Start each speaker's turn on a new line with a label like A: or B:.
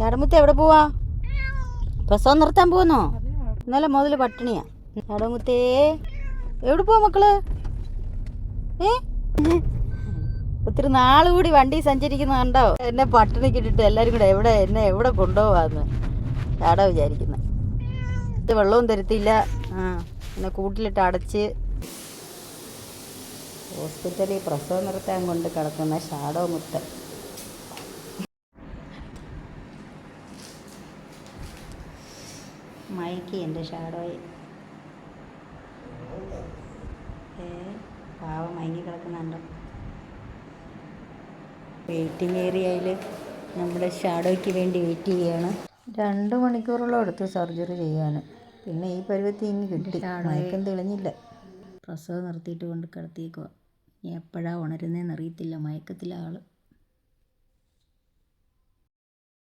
A: ചാടമുത്ത് എവിടെ പോവാ? പ്രസവം നിർത്താൻ പോന്നോ? ഇന്നലെ മുതൽ പട്ടിണിയാ. ചാടമുത്തേ എവിടെ പോവാ മക്കള്? ഒത്തിരി നാളുകൂടി വണ്ടി സഞ്ചരിക്കുന്ന കണ്ടോ? എന്നെ പട്ടിണിക്ക് ഇട്ടിട്ട് എല്ലാവരും കൂടെ എന്നെ എവിടെ കൊണ്ടുപോവാന്ന് ചാടാ വിചാരിക്കുന്നത്. വെള്ളവും തരത്തില്ല. എന്നെ കൂട്ടിലിട്ട് അടച്ച് ഹോസ്പിറ്റലിൽ പ്രസവം നിർത്താൻ കൊണ്ട് കിടക്കുന്ന ഷാഡോ മുത്ത്. മയക്കി എൻ്റെ ഷാഡോയെ. പാവം മയങ്ങി കിടക്കുന്നുണ്ടോ? വെയിറ്റിംഗ് ഏരിയയിൽ നമ്മുടെ ഷാഡോയ്ക്ക് വേണ്ടി വെയിറ്റ് ചെയ്യുകയാണ്. 2 മണിക്കൂറോളം എടുത്തു സർജറി ചെയ്യാൻ. പിന്നെ ഈ പരുവത്തിൽ ഇനി കിട്ടി. മയക്കം തെളിഞ്ഞില്ല. പ്രസവം നിർത്തിയിട്ട് കൊണ്ട് കിടത്തിയേക്കുക. ഇനി എപ്പോഴാണ് ഉണരുന്നതെന്ന് അറിയത്തില്ല. മയക്കത്തിലെ ആൾ.